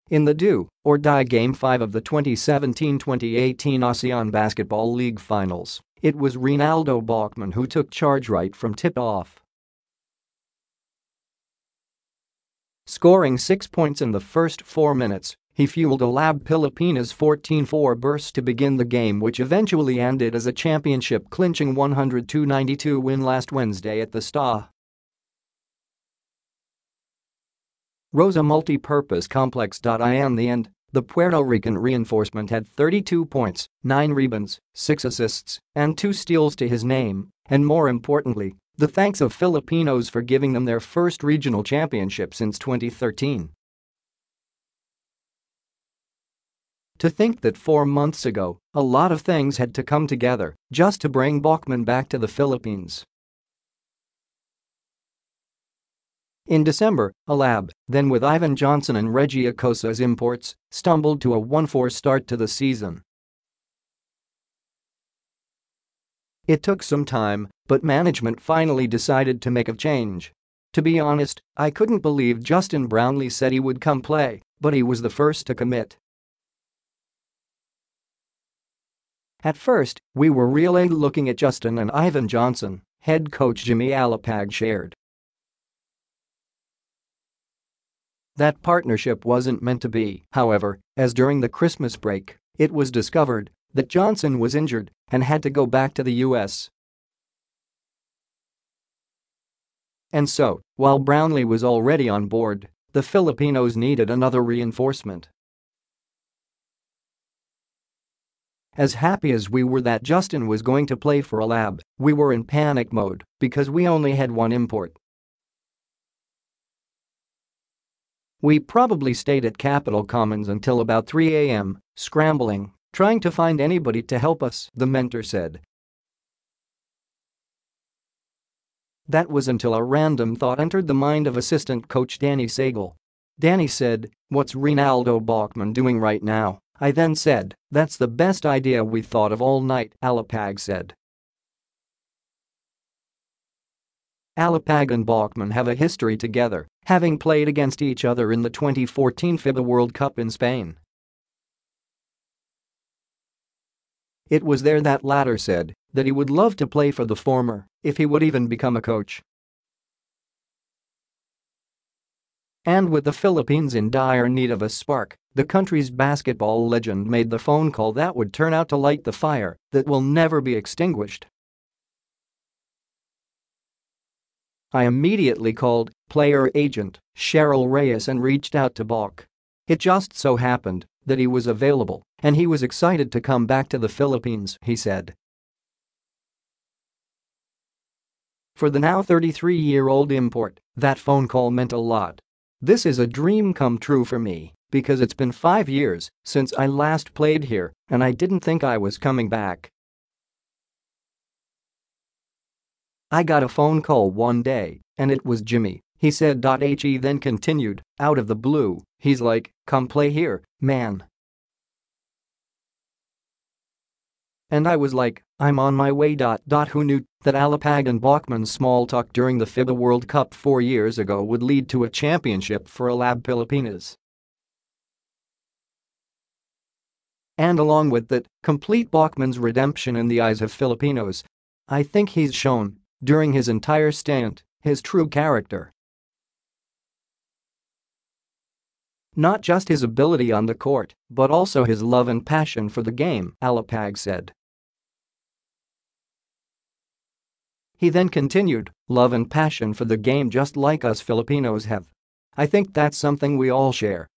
In the do-or-die Game 5 of the 2017-2018 Asean Basketball League Finals, it was Renaldo Balkman who took charge right from tip-off. Scoring 6 points in the first 4 minutes, he fueled Alab Pilipinas' 14-4 burst to begin the game, which eventually ended as a championship-clinching 102-92 win last Wednesday at the Sta. Rosa Multi-Purpose Complex. In the end, the Puerto Rican reinforcement had 32 points, 9 rebounds, 6 assists, and 2 steals to his name, and more importantly, the thanks of Filipinos for giving them their first regional championship since 2013. To think that 4 months ago, a lot of things had to come together just to bring Balkman back to the Philippines. In December, Alab, then with Ivan Johnson and Reggie Okosa as imports, stumbled to a 1-4 start to the season. It took some time, but management finally decided to make a change. To be honest, I couldn't believe Justin Brownlee said he would come play, but he was the first to commit. At first, we were really looking at Justin and Ivan Johnson, head coach Jimmy Alapag shared. That partnership wasn't meant to be, however, as during the Christmas break, it was discovered that Johnson was injured and had to go back to the US. And so, while Brownlee was already on board, the Filipinos needed another reinforcement. As happy as we were that Justin was going to play for Alab, we were in panic mode because we only had one import. We probably stayed at Capitol Commons until about 3 a.m., scrambling, trying to find anybody to help us, the mentor said. That was until a random thought entered the mind of assistant coach Danny Sagal. Danny said, "What's Renaldo Balkman doing right now?" I then said, "That's the best idea we thought of all night," Alapag said. Alapag and Balkman have a history together, having played against each other in the 2014 FIBA World Cup in Spain. It was there that latter said that he would love to play for the former if he would even become a coach. And with the Philippines in dire need of a spark, the country's basketball legend made the phone call that would turn out to light the fire that will never be extinguished. I immediately called player agent Cheryl Reyes and reached out to Balk. It just so happened that he was available and he was excited to come back to the Philippines, he said. For the now 33-year-old import, that phone call meant a lot. "This is a dream come true for me because it's been 5 years since I last played here and I didn't think I was coming back. I got a phone call one day and it was Jimmy," he said. He then continued, "Out of the blue, he's like, 'Come play here, man.' And I was like, I'm on my way. Who knew that Alapag and Balkman's small talk during the FIBA World Cup 4 years ago would lead to a championship for Alab Pilipinas? And along with that, complete Balkman's redemption in the eyes of Filipinos. I think he's shown, during his entire stint, his true character. Not just his ability on the court, but also his love and passion for the game," Alapag said. He then continued, "Love and passion for the game just like us Filipinos have. I think that's something we all share,